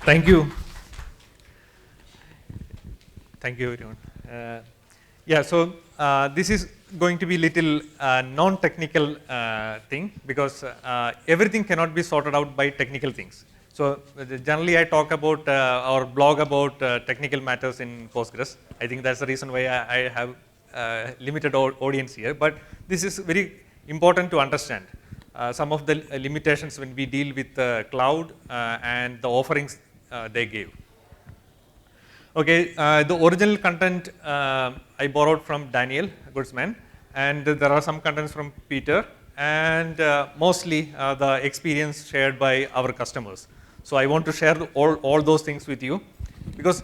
Thank you. Thank you, everyone. Yeah, so this is going to be little non-technical thing because everything cannot be sorted out by technical things. So generally I talk about or blog about technical matters in Postgres. I think that's the reason why I have limited audience here. But this is very important to understand some of the limitations when we deal with cloud and the offerings they gave. Okay, the original content I borrowed from Daniel Goodsman, and there are some contents from Peter, and mostly the experience shared by our customers. So I want to share all those things with you, because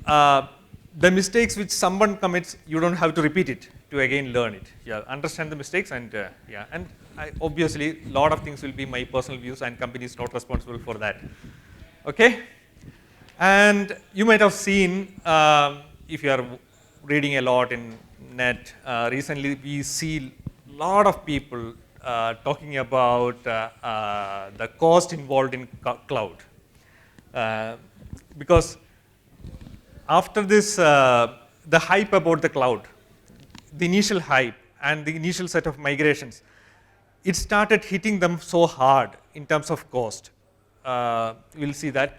the mistakes which someone commits, you don't have to repeat it to again learn it. Yeah, understand the mistakes, and yeah, and obviously a lot of things will be my personal views, and company is not responsible for that. Okay. And you might have seen, if you are reading a lot in net, recently we see a lot of people talking about the cost involved in cloud. Because after this, the hype about the cloud, the initial hype and the initial set of migrations, it started hitting them so hard in terms of cost. We'll see that.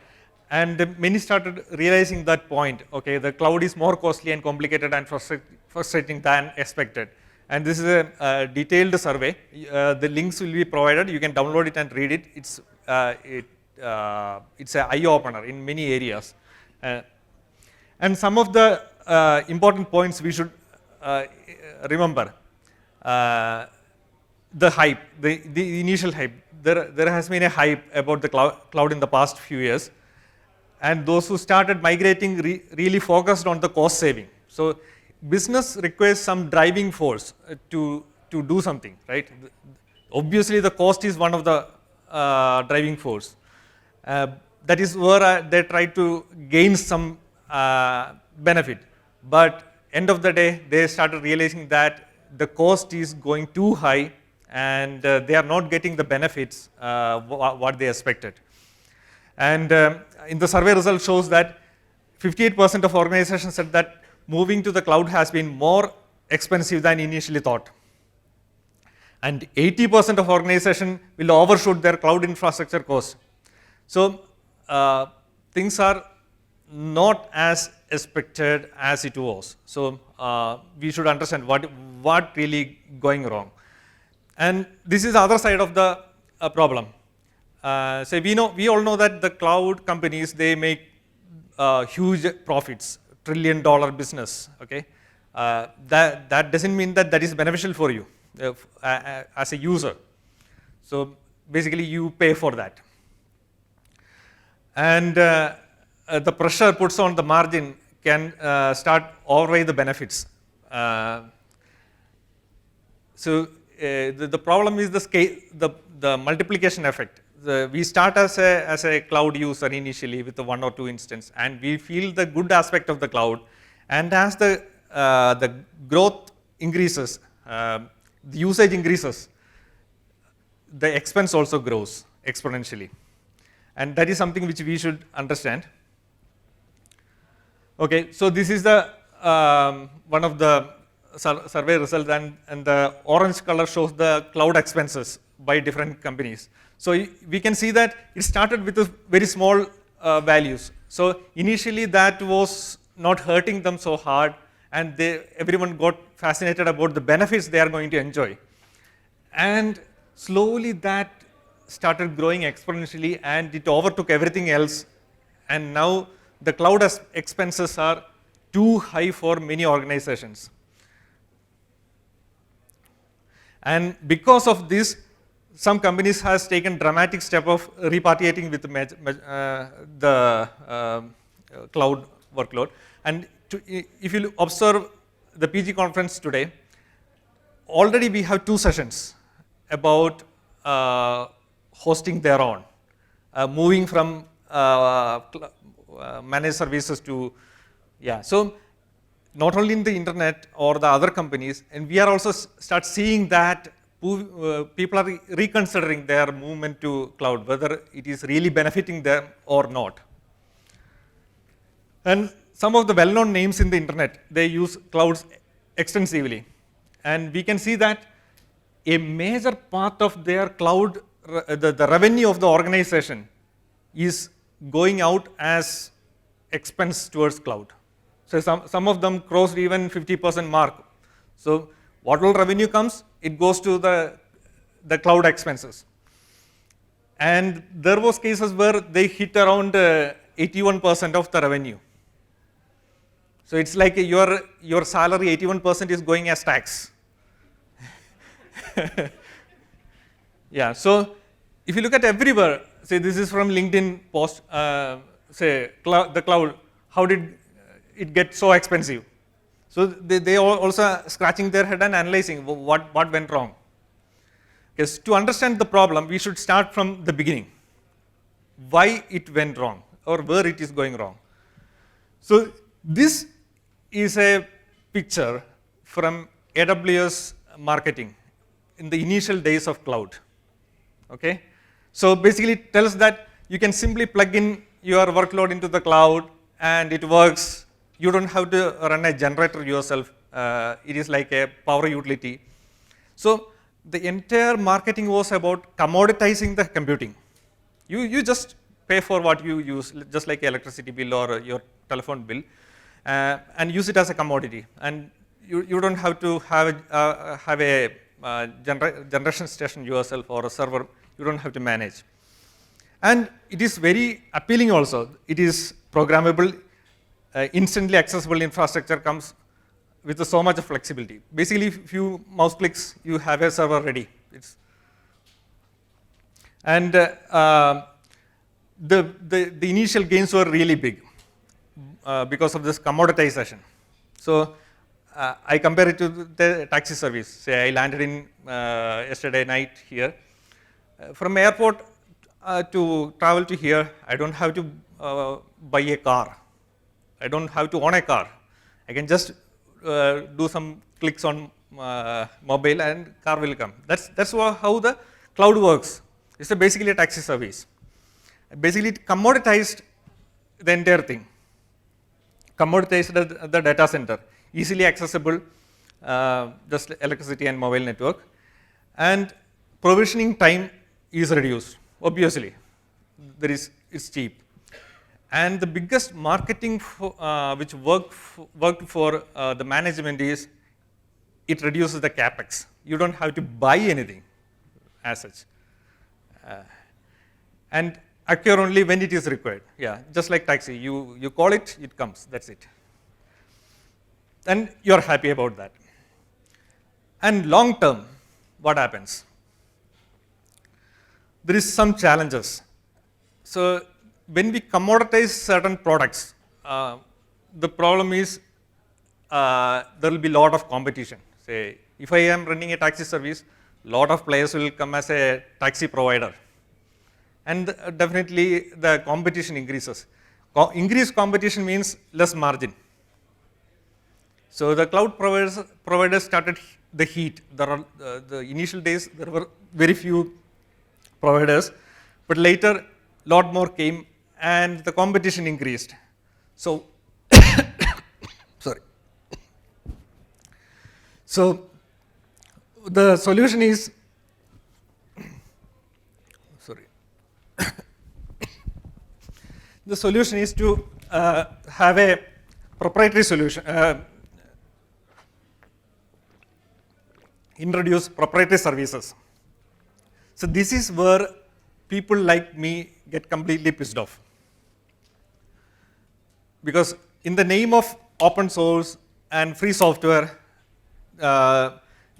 And many started realizing that point, okay, the cloud is more costly and complicated and frustrating than expected. And this is a detailed survey. The links will be provided. You can download it and read it. It's an eye-opener in many areas. And some of the important points we should remember. The hype, the initial hype. There has been a hype about the cloud in the past few years. And those who started migrating really focused on the cost saving. So business requires some driving force to do something, right? Obviously the cost is one of the driving force. That is where they try to gain some benefit. But end of the day, they started realizing that the cost is going too high, and they are not getting the benefits what they expected. And in the survey result shows that 58% of organizations said that moving to the cloud has been more expensive than initially thought. And 80% of organizations will overshoot their cloud infrastructure cost. So things are not as expected as it was. So we should understand what really going wrong. And this is the other side of the problem. So we all know that the cloud companies, they make huge profits, $1 trillion business. Okay, that doesn't mean that is beneficial for you as a user. So basically, you pay for that, and the pressure puts on the margin can start overweigh the benefits. So the problem is the scale, the multiplication effect. We start as a cloud user initially with the 1 or 2 instance, and we feel the good aspect of the cloud. And as the growth increases, the usage increases, the expense also grows exponentially. And that is something which we should understand. Okay, so this is the one of the survey results, and the orange color shows the cloud expenses by different companies. So we can see that it started with very small values. So initially that was not hurting them so hard, and everyone got fascinated about the benefits they are going to enjoy. And slowly that started growing exponentially, and it overtook everything else. And now the cloud expenses are too high for many organizations. And because of this, some companies has taken dramatic step of repatriating with the cloud workload. And if you observe the PG conference today, already we have 2 sessions about hosting their own, moving from managed services to, yeah. So not only in the internet or the other companies, and we are also start seeing that people are reconsidering their movement to cloud, whether it is really benefiting them or not. And some of the well-known names in the internet, they use clouds extensively. And we can see that a major part of their cloud, the revenue of the organization is going out as expense towards cloud. So some of them crossed even 50% mark. So what all revenue comes, it goes to the cloud expenses. And there was cases where they hit around 81% of the revenue. So it's like your salary, 81% is going as tax. Yeah, so if you look at everywhere, say this is from LinkedIn post, say the cloud, how did it get so expensive? So they are also scratching their head and analyzing what went wrong. Because to understand the problem, we should start from the beginning. Why it went wrong or where it is going wrong. So this is a picture from AWS marketing in the initial days of cloud. Okay? So basically it tells that you can simply plug in your workload into the cloud and it works. You don't have to run a generator yourself. It is like a power utility. So the entire marketing was about commoditizing the computing. You just pay for what you use, just like electricity bill or your telephone bill, and use it as a commodity. And you don't have to have a generation station yourself or a server. You don't have to manage. And it is very appealing also. It is programmable, instantly accessible infrastructure comes with so much of flexibility. Basically, if you mouse clicks, you have a server ready. And the initial gains were really big because of this commoditization. So I compare it to the taxi service. Say I landed in yesterday night here. From airport to travel to here, I don't have to buy a car. I don't have to own a car. I can just do some clicks on mobile and car will come. That's how the cloud works. It's basically a taxi service. Basically it commoditized the entire thing. Commoditized the data center, easily accessible, just electricity and mobile network. And provisioning time is reduced, obviously. It's cheap. And the biggest marketing which worked for the management is it reduces the capex. You don't have to buy anything as such. And occur only when it is required. Yeah, just like taxi, you call it, it comes, that's it. And you're happy about that. And long term, what happens? There is some challenges. So when we commoditize certain products, the problem is there will be a lot of competition. Say, if I am running a taxi service, a lot of players will come as a taxi provider. And definitely the competition increases. Increased competition means less margin. So the cloud providers started the heat. The initial days, there were very few providers, but later a lot more came and the competition increased. So, sorry. So the solution is, the solution is to have a proprietary solution, introduce proprietary services. So this is where people like me get completely pissed off. Because in the name of open source and free software,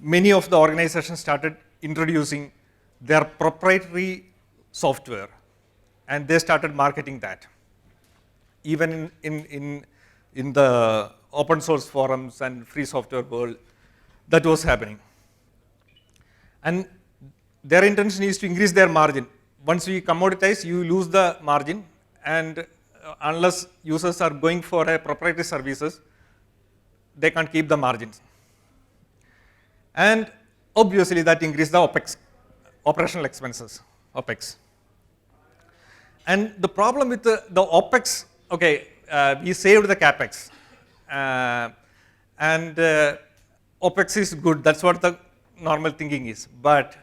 many of the organizations started introducing their proprietary software and they started marketing that. Even in the open source forums and free software world, that was happening. And their intention is to increase their margin. Once we commoditize, you lose the margin, and unless users are going for a proprietary services, they can't keep the margins. And obviously that increases the OPEX, operational expenses, OPEX. And the problem with the OPEX, okay, we saved the capex, and OPEX is good. That's what the normal thinking is. But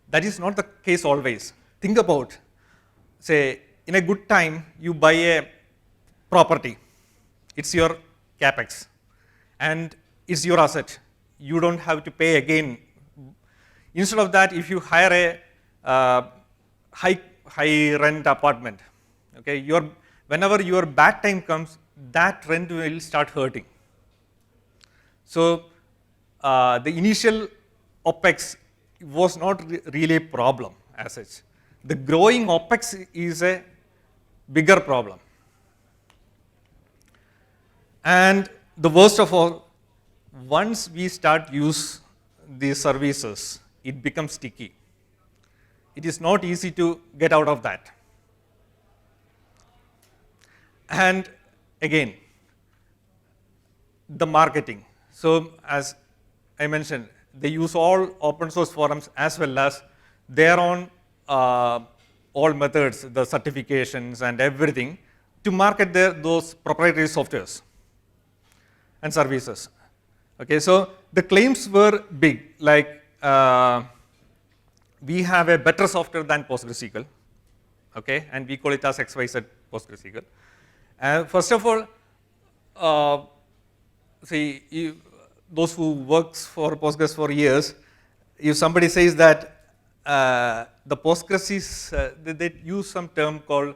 that is not the case always. Think about, say, in a good time, you buy a property. It's your capex, and it's your asset. You don't have to pay again. Instead of that, if you hire a high rent apartment, okay, whenever your bad time comes, that rent will start hurting. So the initial OPEX was not really a problem as such. The growing OPEX is a bigger problem. And the worst of all, once we start use these services, it becomes sticky. It is not easy to get out of that. And again, the marketing. So as I mentioned, they use all open source forums as well as their own all methods, the certifications and everything, to market those proprietary softwares and services. Okay, so the claims were big, like we have a better software than PostgreSQL, okay, and we call it as XYZ PostgreSQL. First of all, see, those who works for Postgres for years, if somebody says that the Postgres is, they use some term called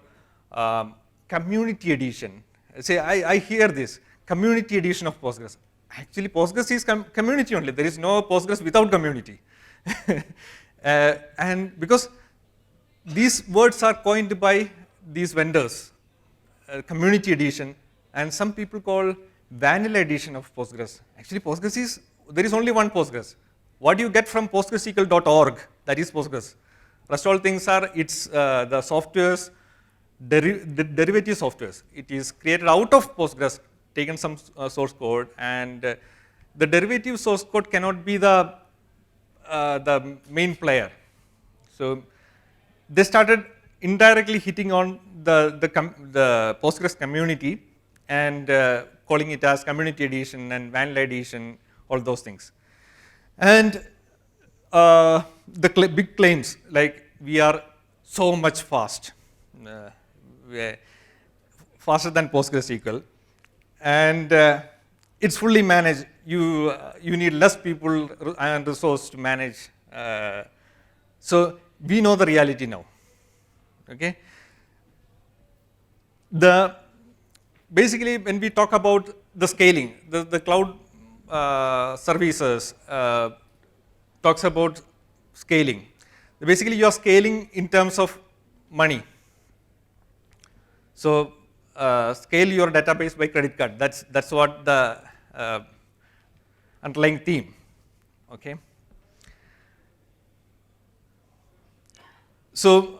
community edition. Say, I hear this, community edition of Postgres. Actually, Postgres is community only. There is no Postgres without community. And because these words are coined by these vendors, community edition, and some people call vanilla edition of Postgres. Actually, Postgres is, there is only one Postgres. What you get from PostgreSQL.org, that is Postgres. Rest all things are, it's the softwares, the derivative softwares. It is created out of Postgres, taken some source code, and the derivative source code cannot be the main player. So they started indirectly hitting on the Postgres community and calling it as community edition and vanilla edition, all those things. And the big claims, like we are so much fast, faster than PostgreSQL, and it's fully managed. You need less people and resource to manage. So we know the reality now. Okay. Basically, when we talk about the scaling, the cloud services talks about scaling. Basically, you are scaling in terms of money. So scale your database by credit card. That's what the underlying theme. Okay. So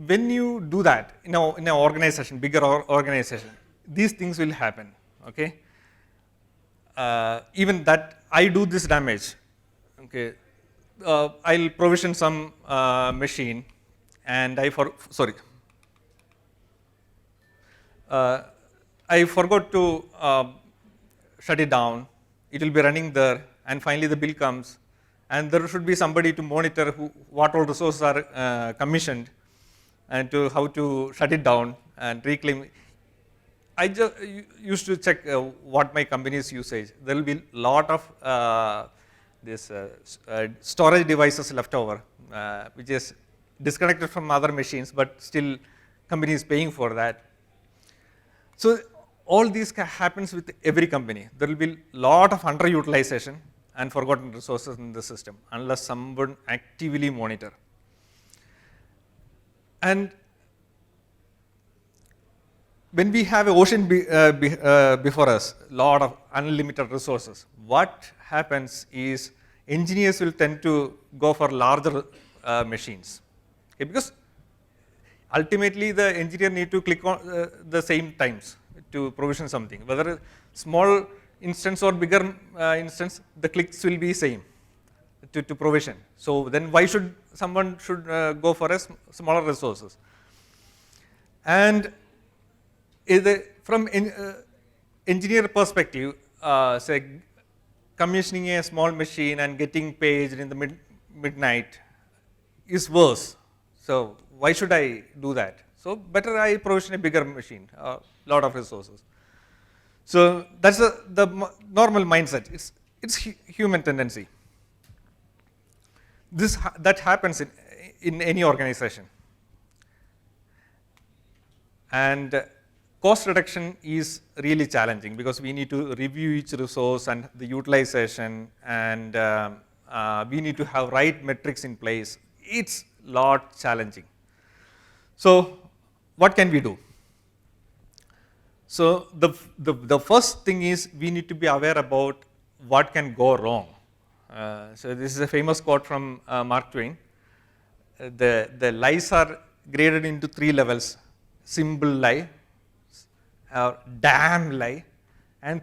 when you do that in an organization, bigger organization, these things will happen. Okay. Even that I do this damage. Okay. I'll provision some machine, and I forgot to shut it down. It will be running there, and finally the bill comes, and there should be somebody to monitor what all resources are commissioned, and to how to shut it down and reclaim. I just used to check what my company's usage. There will be a lot of storage devices left over, which is disconnected from other machines, but still company is paying for that. So all this happens with every company. There will be a lot of underutilization and forgotten resources in the system unless someone actively monitor. And when we have an ocean before us, a lot of unlimited resources, what happens is engineers will tend to go for larger machines. Okay, because ultimately the engineer need to click on the same times to provision something. Whether a small instance or bigger instance, the clicks will be same to provision. So then why should someone go for a smaller resources? And from engineer perspective, say commissioning a small machine and getting paged in the midnight is worse. So why should I do that? So better I provision a bigger machine, a lot of resources. So that's the normal mindset. It's human tendency. That happens in any organization. And cost reduction is really challenging because we need to review each resource and the utilization, and we need to have right metrics in place. It's a lot challenging. So what can we do? So the first thing is we need to be aware about what can go wrong. So this is a famous quote from Mark Twain. The lies are graded into 3 levels: simple lie, damn lie, and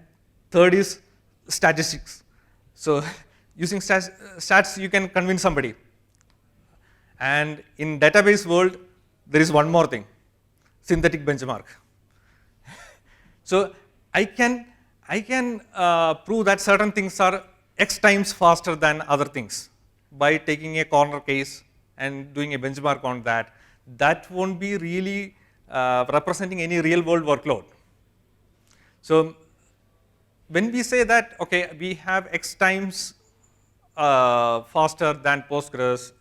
third is statistics. So using stats you can convince somebody. And in database world there is one more thing: synthetic benchmark. So I can prove that certain things are X times faster than other things by taking a corner case and doing a benchmark on that. That won't be really representing any real world workload. So when we say that, okay, we have X times faster than Postgres,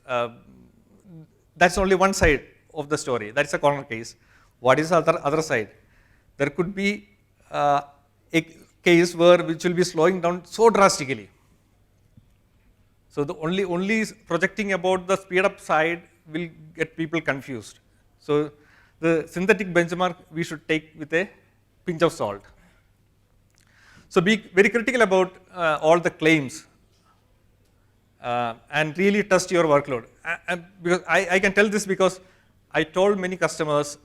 that's only one side of the story. That's a corner case. What is the other side? There could be a case which will be slowing down so drastically. So the only projecting about the speed up side will get people confused. So the synthetic benchmark we should take with a pinch of salt. So be very critical about all the claims and really test your workload. Because I can tell this because I told many customers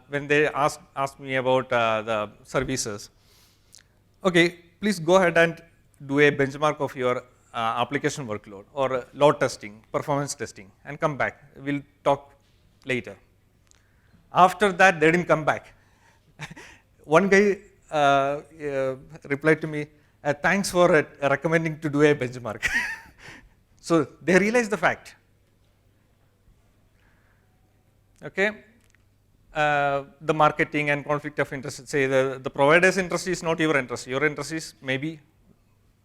when they asked me about the services, okay, please go ahead and do a benchmark of your application workload or load testing, performance testing, and come back. We'll talk later. After that, they didn't come back. One guy replied to me, thanks for recommending to do a benchmark. So they realized the fact. Okay. The marketing and conflict of interest, say the provider's interest is not your interest. Your interest is maybe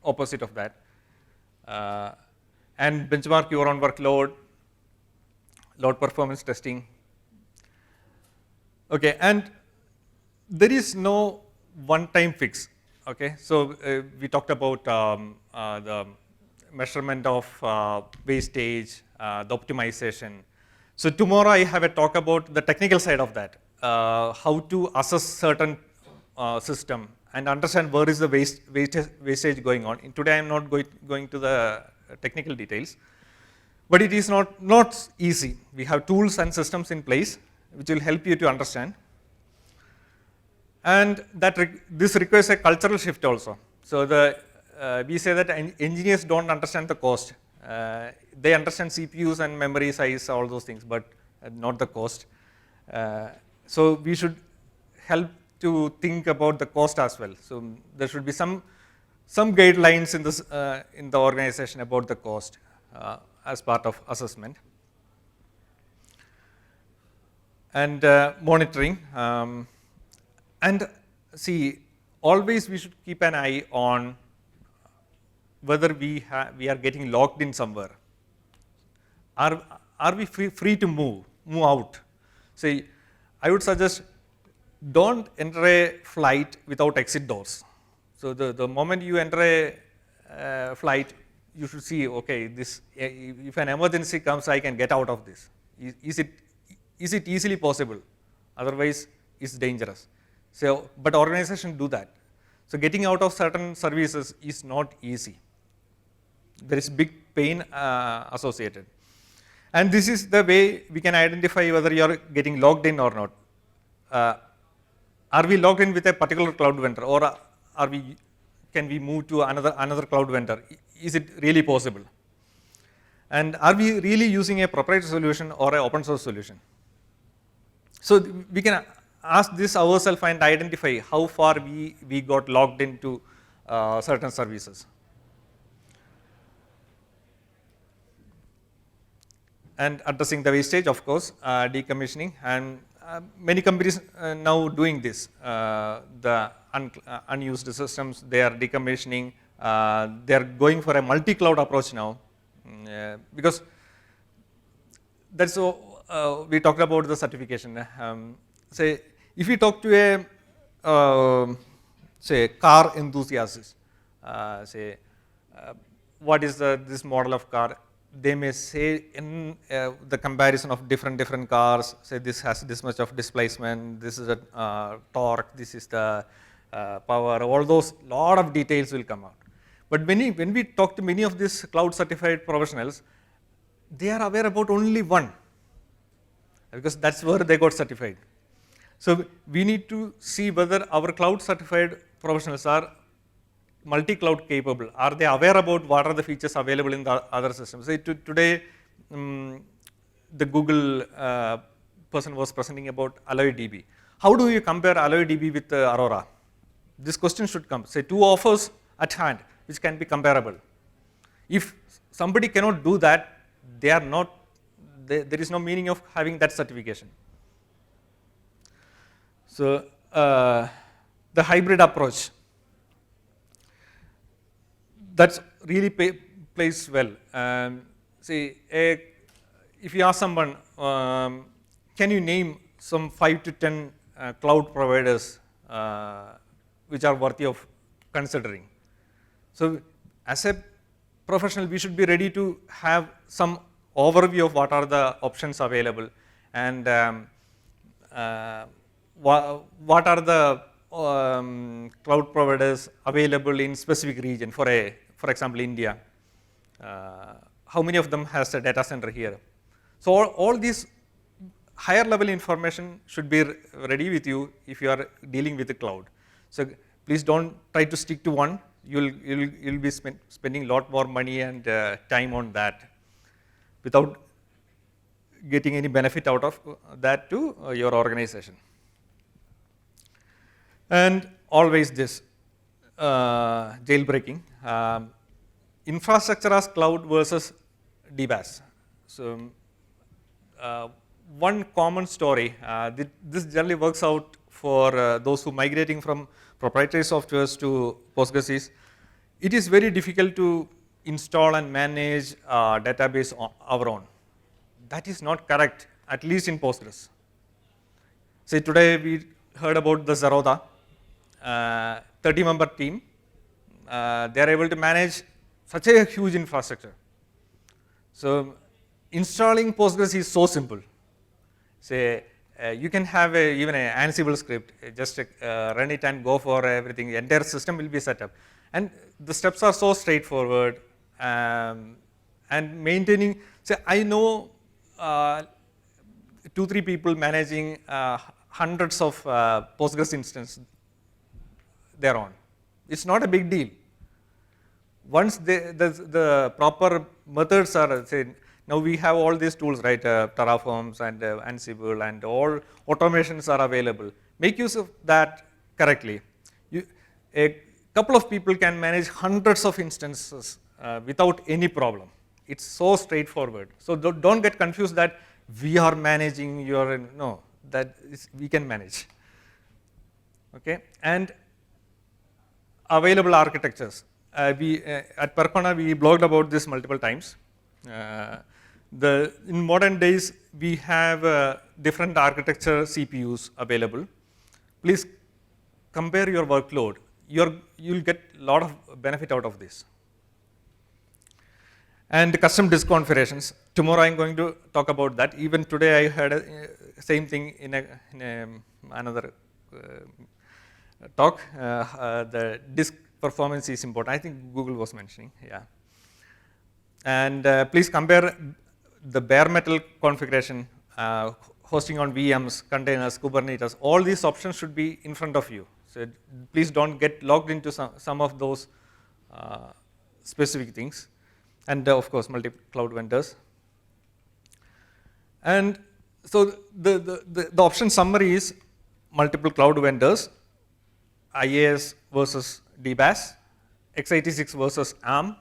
opposite of that. And benchmark your own workload, load performance testing. Okay, and there is no one-time fix. Okay, so we talked about the measurement of wastage, the optimization. So tomorrow I have a talk about the technical side of that, how to assess certain system and understand where is the wastage going on. And today I am not going to the technical details, but it is not easy. We have tools and systems in place which will help you to understand. And this requires a cultural shift also. So we say that engineers don't understand the cost. They understand CPUs and memory size, all those things, but not the cost. So we should help to think about the cost as well. So there should be some guidelines in the organization about the cost as part of assessment. And monitoring. And see, always we should keep an eye on whether we are getting locked in somewhere. Are we free to move out? See, I would suggest don't enter a flight without exit doors. So the moment you enter a flight, you should see, okay, if an emergency comes, I can get out of this. Is it easily possible? Otherwise, it's dangerous. So, but organizations do that. So getting out of certain services is not easy. There is big pain associated. And this is the way we can identify whether you are getting logged in or not. Are we logged in with a particular cloud vendor, or can we move to another cloud vendor? Is it really possible? And are we really using a proprietary solution or an open source solution? So we can ask this ourselves and identify how far we got logged into certain services. And addressing the wastage, of course, decommissioning, and many companies now doing this. The unused systems, they are decommissioning. They are going for a multi-cloud approach now, because that's we talked about the certification. Say, if you talk to a say car enthusiast, say what is this model of car? They may say in the comparison of different cars, say this has this much of displacement, this is a torque, this is the power, all those lot of details will come out. But when we talk to many of these cloud certified professionals, they are aware about only one, because that's where they got certified. So we need to see whether our cloud certified professionals are multi-cloud capable. Are they aware about what are the features available in the other systems? Say today, the Google person was presenting about AlloyDB. How do you compare AlloyDB with Aurora? This question should come. Say two offers at hand which can be comparable. If somebody cannot do that, they are not. There is no meaning of having that certification. So the hybrid approach, that's really plays well. See, if you ask someone, can you name some 5 to 10 cloud providers which are worthy of considering? So as a professional, we should be ready to have some overview of what are the options available, and what are the cloud providers available in specific region. For example, India, how many of them has a data center here? So all these higher level information should be ready with you if you are dealing with the cloud. So please don't try to stick to one. You'll be spending a lot more money and time on that without getting any benefit out of that to your organization. And always this jailbreaking, infrastructure as cloud versus DBaaS. So one common story, this generally works out for those who migrating from proprietary softwares to Postgres. It is very difficult to install and manage a database on our own. That is not correct, at least in Postgres. Say today we heard about the Zerodha 30-member team. They are able to manage such a huge infrastructure. So installing Postgres is so simple. Say you can have even an Ansible script, just run it and go for everything. The entire system will be set up, and the steps are so straightforward. And maintaining. Say I know 2-3 people managing hundreds of Postgres instances they're on. It's not a big deal. Once the proper methods are, say, now we have all these tools, right? Terraforms and Ansible and all automations are available. Make use of that correctly. A couple of people can manage hundreds of instances without any problem. It's so straightforward. So don't get confused that we are managing your, no, that is, we can manage. Okay, and available architectures. At Percona, we blogged about this multiple times. In modern days, we have different architecture CPUs available. Please compare your workload. You'll get a lot of benefit out of this. And custom disk configurations. Tomorrow I'm going to talk about that. Even today I heard same thing in another talk. The disk performance is important. I think Google was mentioning, yeah. And please compare the bare metal configuration, hosting on VMs, containers, Kubernetes. All these options should be in front of you. So please don't get logged into some of those specific things. And of course, multi-cloud vendors. And so the option summary is multiple cloud vendors, IaaS versus DBaaS, x86 versus ARM,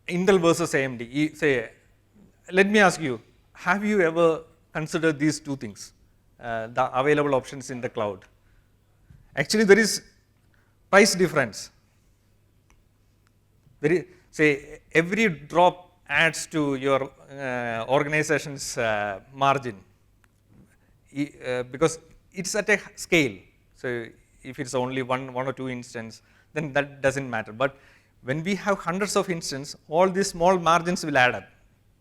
Intel versus AMD. Let me ask you, have you ever considered these two things, the available options in the cloud? Actually, there is price difference. Every drop adds to your organization's margin because it's at a scale. So if it's only one or two instances, then that doesn't matter. But when we have hundreds of instances, all these small margins will add up.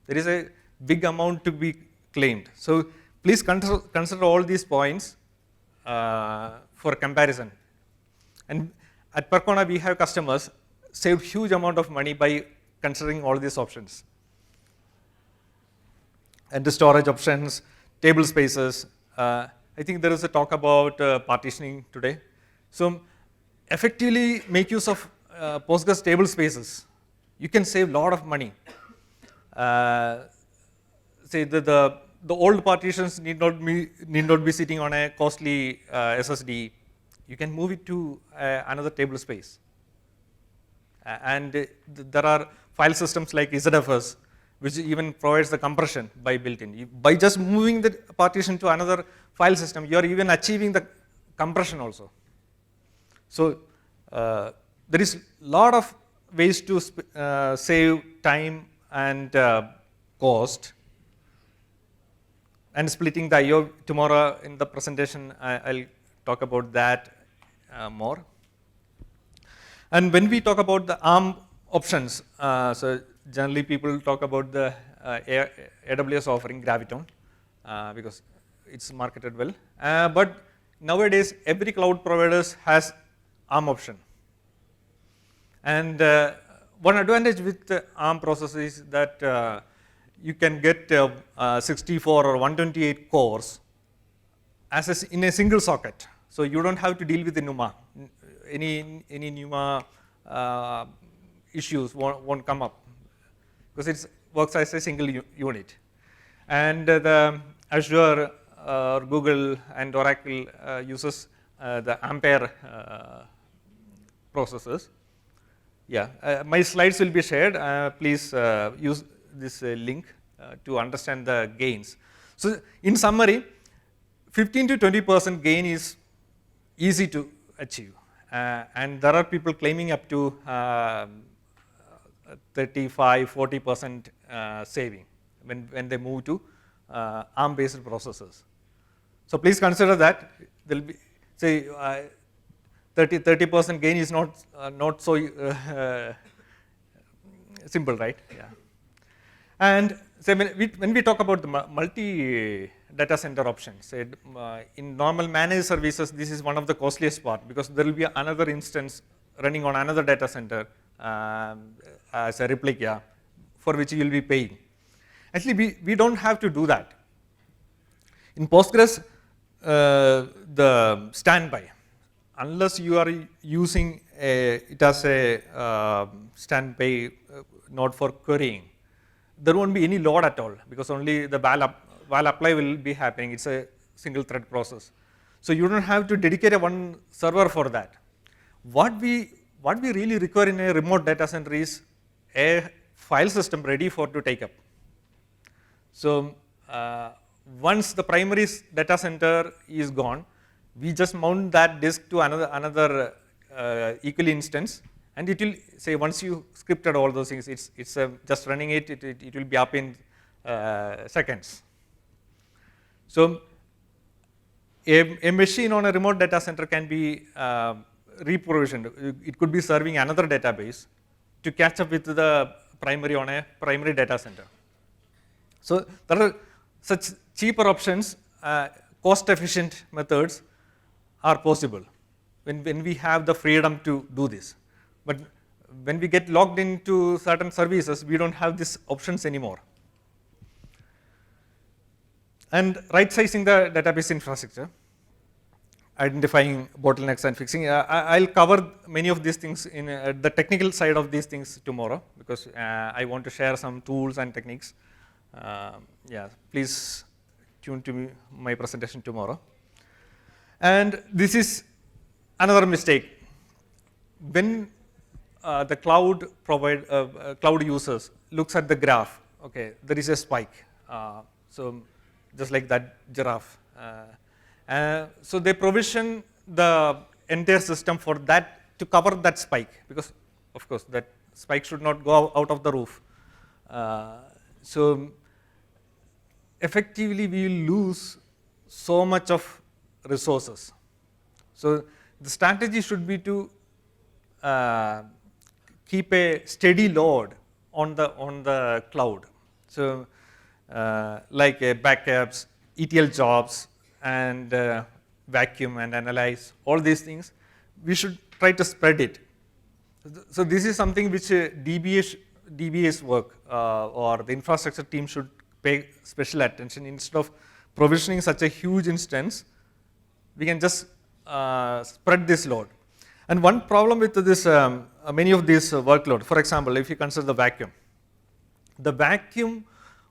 There is a big amount to be claimed. So please consider all these points for comparison. And at Percona, we have customers save huge amount of money by considering all these options. And the storage options, tablespaces. I think there is a talk about partitioning today. So effectively make use of Postgres tablespaces. You can save a lot of money. The old partitions need not be sitting on a costly SSD. You can move it to another table space. And there are file systems like ZFS, which even provides the compression by built-in. By just moving the partition to another file system, you are even achieving the compression also. So there is a lot of ways to save time and cost. And splitting the IO, tomorrow in the presentation, I'll talk about that more. And when we talk about the ARM options, so generally people talk about the AWS offering Graviton because it's marketed well. But nowadays, every cloud provider has ARM option. And one advantage with the ARM process is that you can get 64 or 128 cores in a single socket. So you don't have to deal with the NUMA. Any NUMA issues won't come up because it works as a single unit. And the Azure, Google, and Oracle uses the Ampere processors. Yeah, my slides will be shared. Please use this link to understand the gains. So in summary, 15 to 20% gain is easy to achieve. And there are people claiming up to 35, 40% saving when they move to ARM-based processors. So please consider that. There will be, say, 30% gain is not so simple, right? Yeah. And so when we talk about the multi-data center options, in normal managed services, this is one of the costliest part because there will be another instance running on another data center as a replica for which you will be paying. Actually, we don't have to do that. In Postgres, the standby, unless you are using it as a standby node for querying, there won't be any load at all because only the val apply will be happening. It's a single thread process. So you don't have to dedicate a one server for that. What we really require in a remote data center is a file system ready to take up. So once the primary data center is gone, we just mount that disk to another equal instance. And it will say once you scripted all those things, it's just running it will be up in seconds. So a machine on a remote data center can be reprovisioned. It could be serving another database to catch up with the primary on a primary data center. So there are such cheaper options, cost-efficient methods are possible when we have the freedom to do this. But when we get logged into certain services, we don't have these options anymore. And right-sizing the database infrastructure, identifying bottlenecks and fixing. I'll cover many of these things in the technical side of these things tomorrow because I want to share some tools and techniques. Yeah, please tune to my presentation tomorrow. And this is another mistake. When the cloud users looks at the graph, okay, there is a spike. So just like that giraffe. So they provision the entire system for that to cover that spike, because of course that spike should not go out of the roof. So effectively we will lose so much of resources. So the strategy should be to keep a steady load on the cloud. So like backups, ETL jobs, and vacuum and analyze, all these things, we should try to spread it. So this is something which DBA's work or the infrastructure team should pay special attention. Instead of provisioning such a huge instance, we can just spread this load. And one problem with this, many of these workload, for example, if you consider the vacuum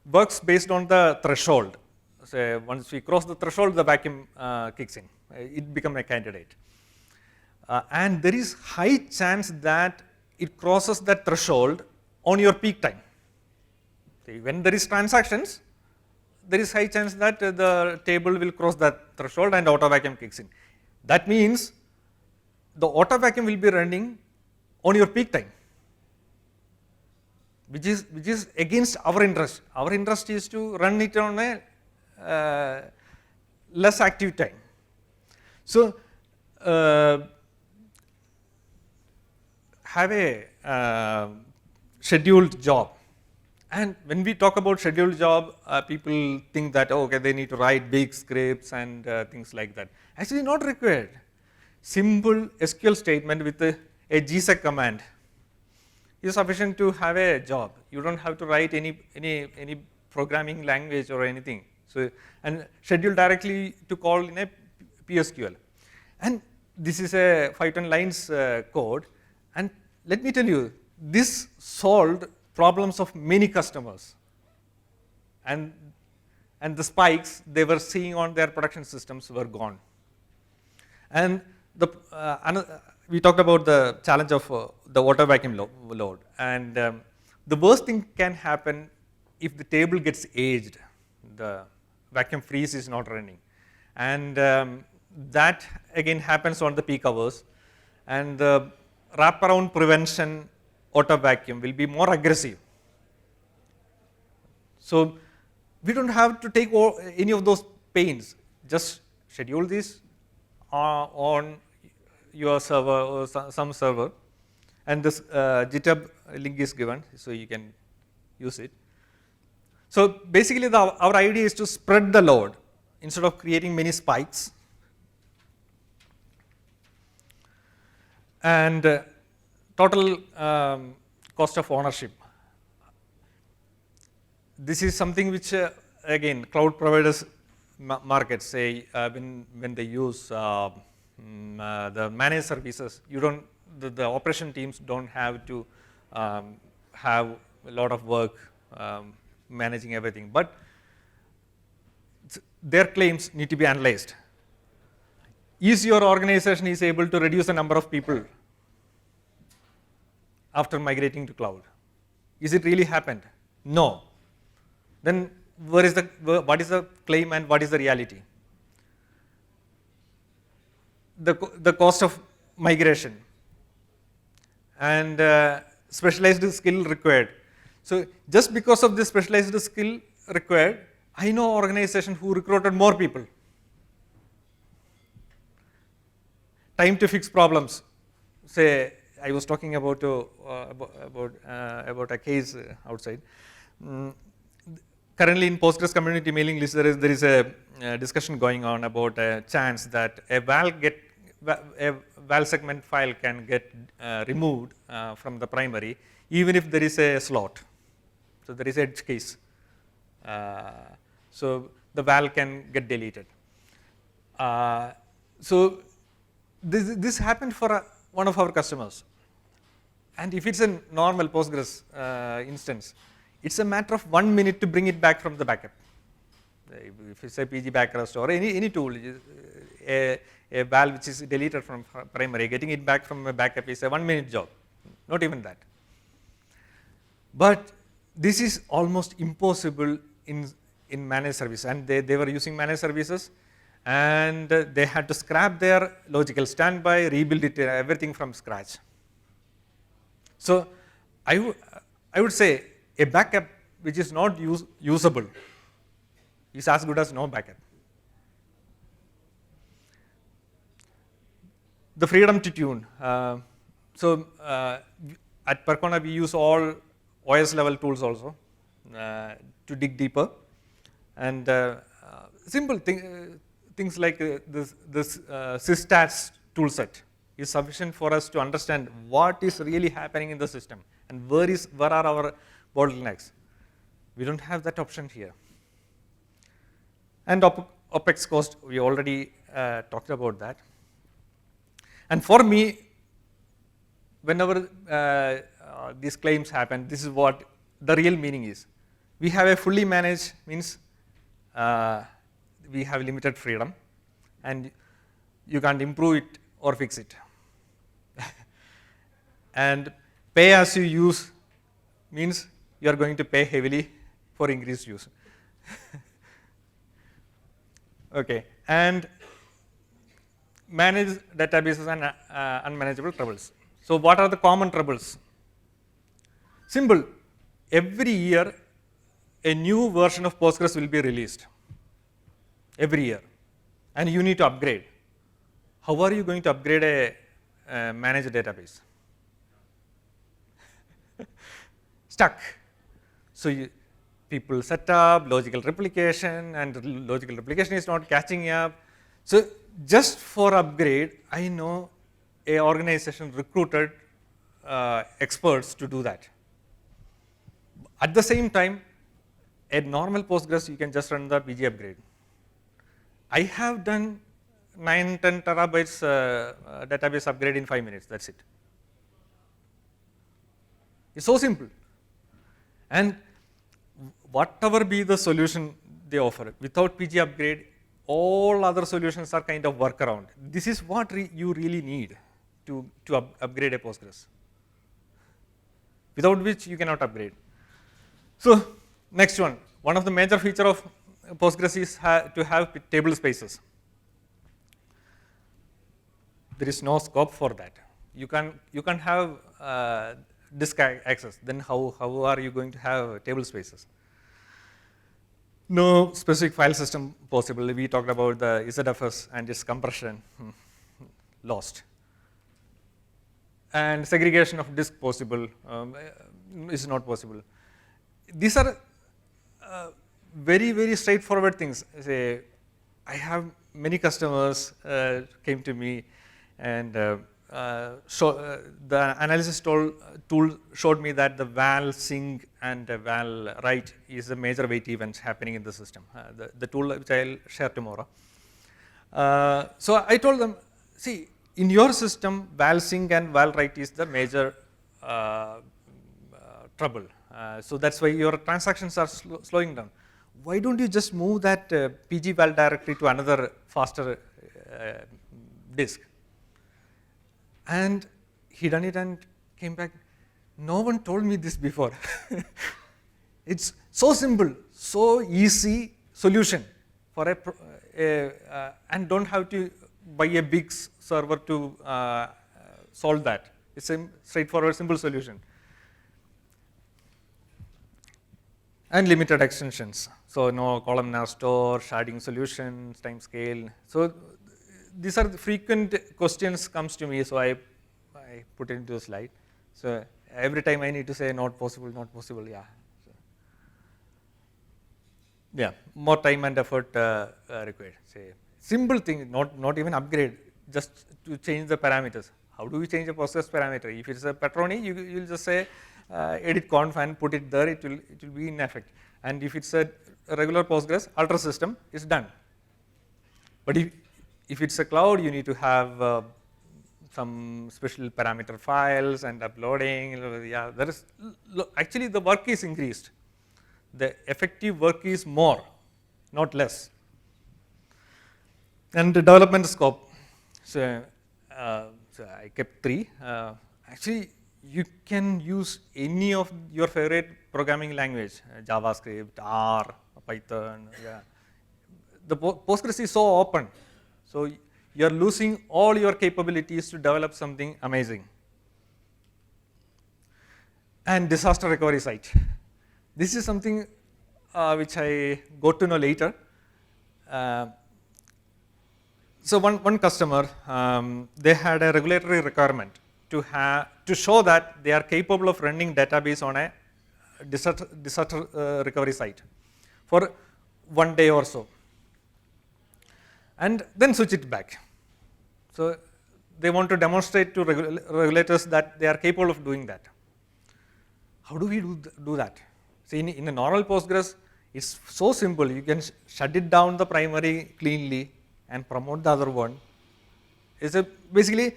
works based on the threshold. So once we cross the threshold, the vacuum kicks in. It becomes a candidate. And there is high chance that it crosses that threshold on your peak time. See, when there is transactions, there is high chance that the table will cross that threshold and auto vacuum kicks in. That means the auto vacuum will be running on your peak time, which is against our interest. Our interest is to run it on a less active time. So have a scheduled job. And when we talk about scheduled job, people think that, oh, okay, they need to write big scripts and things like that. Actually not required. Simple SQL statement with a gsec command is sufficient to have a job. You don't have to write any programming language or anything. So, and schedule directly to call in a PSQL. And this is a 510 lines code. And let me tell you, this solved problems of many customers. And the spikes they were seeing on their production systems were gone. And we talked about the challenge of the auto vacuum load. And the worst thing can happen if the table gets aged. The vacuum freeze is not running. And that again happens on the peak hours. And the wraparound prevention auto vacuum will be more aggressive. So we don't have to take any of those pains. Just schedule this on your server or some server, and this GitHub link is given, so you can use it. So basically our idea is to spread the load instead of creating many spikes. And total cost of ownership. This is something which again cloud providers market say when they use the managed services, the operation teams don't have to have a lot of work managing everything, but their claims need to be analyzed. Is your organization is able to reduce the number of people after migrating to cloud? Is it really happened? No. Then what is the claim and what is the reality? The cost of migration and specialized skill required. So just because of this specialized skill required, I know organization who recruited more people. Time to fix problems. Say I was talking about a case outside. Currently in Postgres community mailing list, there is a discussion going on about a chance that a val segment file can get removed from the primary, even if there is a slot. So there is edge case. So the val can get deleted. So this happened for one of our customers. And if it's a normal Postgres instance, it's a matter of 1 minute to bring it back from the backup. If it's a PG backrest or any tool, a val which is deleted from primary, getting it back from a backup is a 1-minute job, not even that. But this is almost impossible in managed service, and they were using managed services, and they had to scrap their logical standby, rebuild it everything from scratch. So I would say a backup which is not usable is as good as no backup. The freedom to tune. At Percona we use all OS level tools also to dig deeper, and simple things like this sysstats tool set is sufficient for us to understand what is really happening in the system and where are our bottlenecks. We don't have that option here. And OPEX cost, we already talked about that. And for me, whenever these claims happen, this is what the real meaning is. We have a fully managed means we have limited freedom, and you can't improve it or fix it. And pay as you use means you are going to pay heavily for increased use. Okay, and manage databases and unmanageable troubles. So what are the common troubles? Simple. Every year, a new version of Postgres will be released. Every year, and you need to upgrade. How are you going to upgrade a managed database? Stuck. So people set up logical replication, and logical replication is not catching up. So just for upgrade, I know a organization recruited experts to do that. At the same time, a normal Postgres, you can just run the PG upgrade. I have done 9-10 terabytes database upgrade in 5 minutes, that's it. It's so simple. And whatever be the solution they offer, without PG upgrade, all other solutions are kind of workaround. This is what you really need to upgrade a Postgres, without which you cannot upgrade. So next one of the major feature of Postgres is to have tablespaces. There is no scope for that. You can have disk access. Then how are you going to have tablespaces? No specific file system possible. We talked about the ZFS and its compression. Lost. And segregation of disk possible is not possible. These are very, very straightforward things. Say, I have many customers came to me, and the analysis tool showed me that the val sync and val write is a major wait event happening in the system. The tool which I'll share tomorrow. So I told them, see, in your system, val sync and val write is the major trouble. So that's why your transactions are slowing down. Why don't you just move that PG val directory to another faster disk? And he done it and came back. No one told me this before. It's so simple, so easy solution for and don't have to buy a big server to solve that. It's a straightforward, simple solution. And limited extensions. So no columnar store, sharding solutions, time scale. So these are the frequent questions comes to me, so I put it into a slide. So every time I need to say not possible, yeah. So, yeah, more time and effort required. Say simple thing, not even upgrade, just to change the parameters. How do we change a Postgres parameter? If it's a Petroni, you'll just say edit conf and put it there, it will be in effect. And if it's a regular Postgres, alter system is done. But if it's a cloud, you need to have some special parameter files and uploading. Yeah, there is actually the work is increased. The effective work is more, not less. And the development scope. So I kept 3. Actually, you can use any of your favorite programming language, JavaScript, R, Python. Yeah. The Postgres is so open. So you're losing all your capabilities to develop something amazing. And disaster recovery site. This is something which I got to know later. So one customer, they had a regulatory requirement to show that they are capable of running database on a disaster recovery site for 1 day or so, and then switch it back. So they want to demonstrate to regulators that they are capable of doing that. How do we do that? See, in a normal Postgres, it's so simple. You can shut it down the primary cleanly and promote the other one. Basically,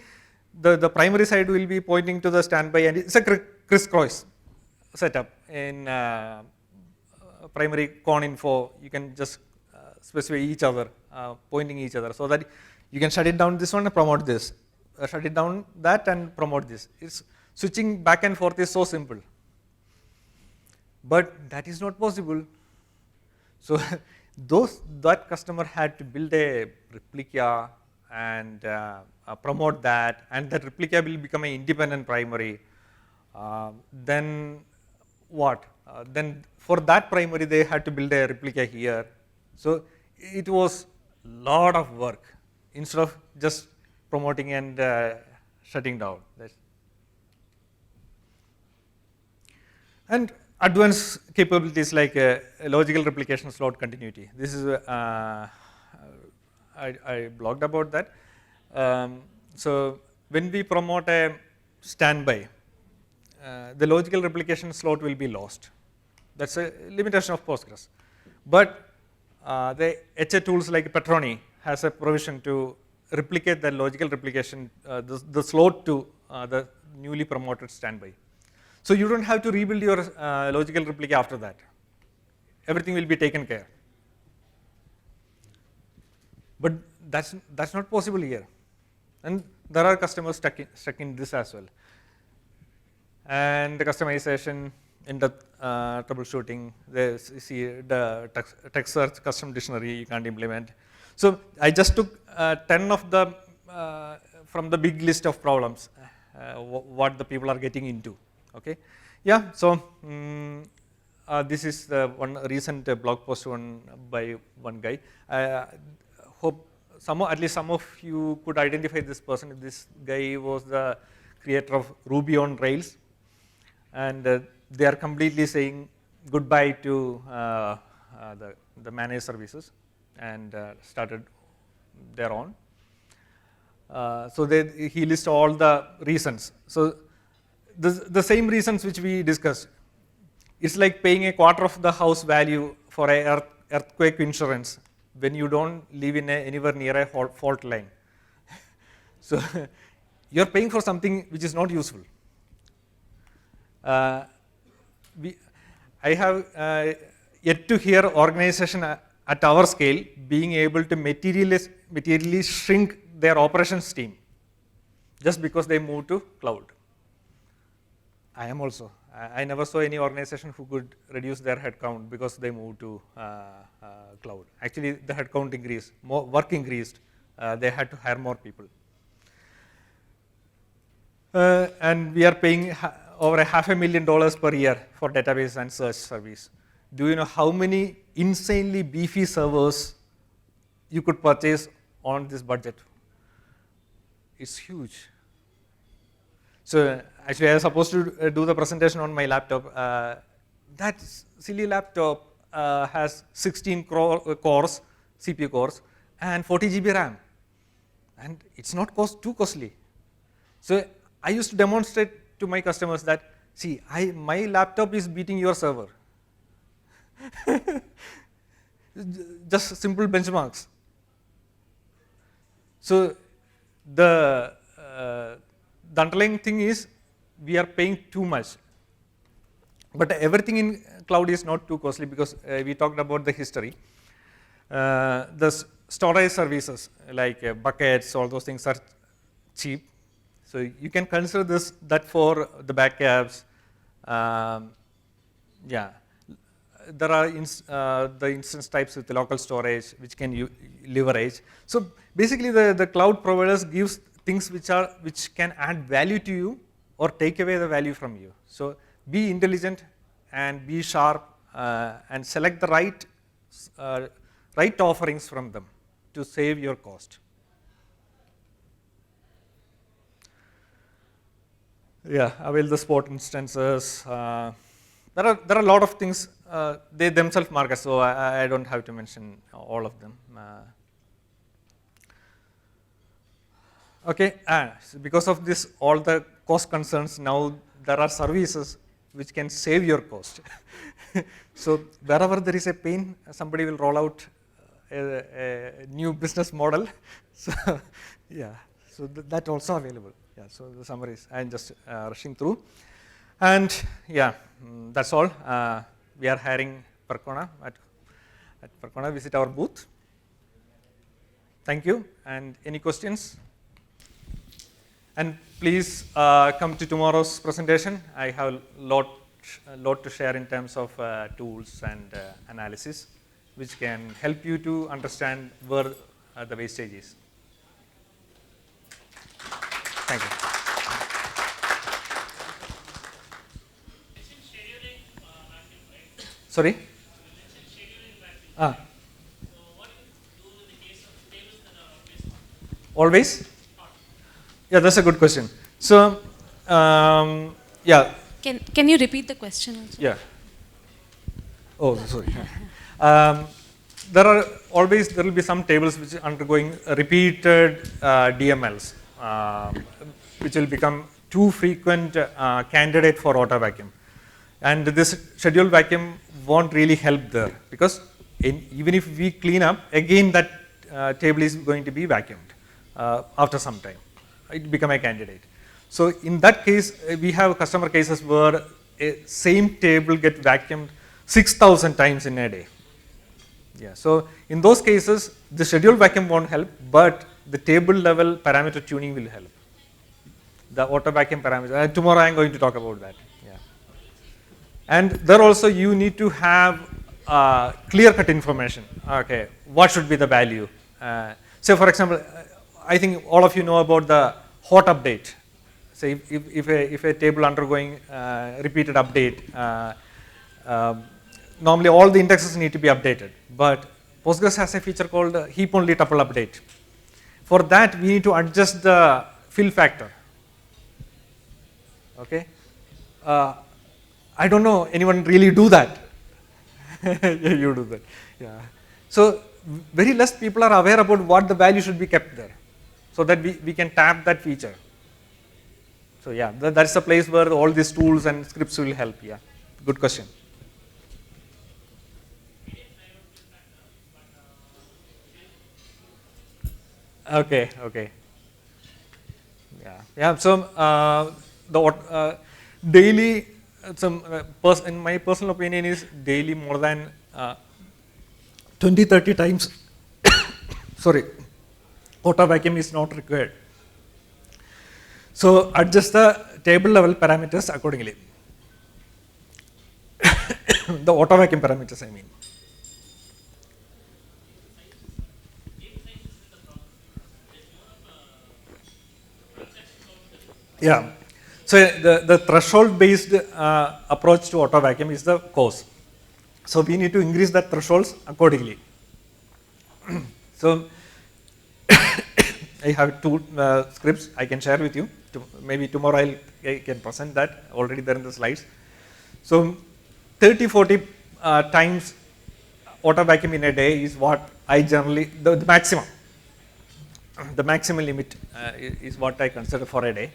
the primary side will be pointing to the standby, and it's a crisscross setup. In primary con info, you can just specify each other, pointing each other, so that you can shut it down this one and promote this, shut it down that and promote this. It's switching back and forth is so simple. But that is not possible. So that customer had to build a replica and promote that, and that replica will become an independent primary. Then what? Then for that primary, they had to build a replica here. So it was a lot of work instead of just promoting and shutting down. And advanced capabilities like logical replication slot continuity. This is I blogged about that. So when we promote a standby, the logical replication slot will be lost. That's a limitation of Postgres. But the HA tools like Percona has a provision to replicate the logical replication, the slot to the newly promoted standby. So you don't have to rebuild your logical replica after that. Everything will be taken care. But that's not possible here. And there are customers stuck in this as well. And the customization, in-depth troubleshooting, the text search custom dictionary you can't implement. So I just took 10 of the from the big list of problems, what the people are getting into. Okay, yeah. So this is the one recent blog post by one guy. I hope at least some of you could identify this person. This guy was the creator of Ruby on Rails, and they are completely saying goodbye to the managed services and started their own. So he lists all the reasons. So the same reasons which we discussed. It's like paying a quarter of the house value for a earthquake insurance when you don't live in anywhere near a fault line. So you're paying for something which is not useful. I have yet to hear organization at our scale being able to materially shrink their operations team just because they move to cloud. I am also. I never saw any organization who could reduce their headcount because they moved to cloud. Actually, the headcount increased, more work increased. They had to hire more people. And we are paying over $500,000 per year for database and search service. Do you know how many insanely beefy servers you could purchase on this budget? It's huge. So actually, I was supposed to do the presentation on my laptop. That silly laptop has 16 cores, CPU cores, and 40 GB RAM, and it's not too costly. So I used to demonstrate to my customers that, see, my laptop is beating your server. Just simple benchmarks. So the underlying thing is we are paying too much. But everything in cloud is not too costly because we talked about the history. The storage services like buckets, all those things are cheap. So you can consider that for the backups. Yeah, there are the instance types with the local storage which can leverage. So basically, the cloud providers gives things which can add value to you or take away the value from you. So be intelligent and be sharp and select the right offerings from them to save your cost. Yeah, avail the spot instances. There are a lot of things. They themselves market, so I don't have to mention all of them. Okay, so because of this, all the cost concerns, now there are services which can save your cost. So wherever there is a pain, somebody will roll out a new business model. So yeah, so that also available. Yeah, so the summary is, I'm just rushing through. And yeah, that's all. We are hiring Percona at Percona. Visit our booth. Thank you. And any questions? And please come to tomorrow's presentation. I have a lot to share in terms of tools and analysis, which can help you to understand where the wastage is. Thank you. Sorry? Always? Yeah, that's a good question. So, yeah. Can you repeat the question also? Yeah. Oh, sorry. There will be some tables which are undergoing repeated DMLs, which will become too frequent candidate for auto vacuum. And this scheduled vacuum won't really help there, because even if we clean up, again that table is going to be vacuumed after some time. It become a candidate. So in that case, we have customer cases where a same table get vacuumed 6,000 times in a day. Yeah. So in those cases, the scheduled vacuum won't help, but the table level parameter tuning will help. The auto vacuum parameter. Tomorrow I am going to talk about that. Yeah. And there also you need to have clear-cut information. Okay, what should be the value? So for example, I think all of you know about the hot update. So if a table undergoing repeated update, normally all the indexes need to be updated, but Postgres has a feature called heap only tuple update. For that, we need to adjust the fill factor. Okay, I don't know anyone really do that. You do that. Yeah. So very less people are aware about what the value should be kept there, so that we can tap that feature. So yeah, that's the place where all these tools and scripts will help. Yeah, good question. Okay, okay. Yeah. So the daily, in my personal opinion, is daily more than 20-30 times. Sorry, auto vacuum is not required. So adjust the table level parameters accordingly. The auto vacuum parameters, I mean. Yeah. So the threshold based approach to auto vacuum is the cause. So we need to increase that thresholds accordingly. So I have two scripts I can share with you. Maybe tomorrow I can present that, already there in the slides. So 30-40 times auto vacuum in a day is what I generally, the maximum. The maximum limit is what I consider for a day.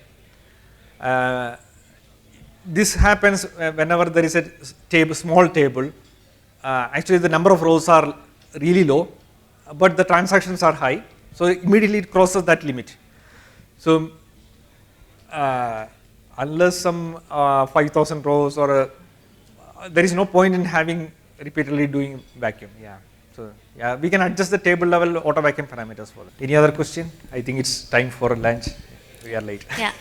This happens whenever there is a small table. Actually, the number of rows are really low, but the transactions are high. So immediately it crosses that limit. So unless some 5,000 rows or there is no point in having repeatedly doing vacuum. Yeah. So Yeah, we can adjust the table level auto vacuum parameters for that. Any other question? I think it's time for lunch. We are late. Yeah.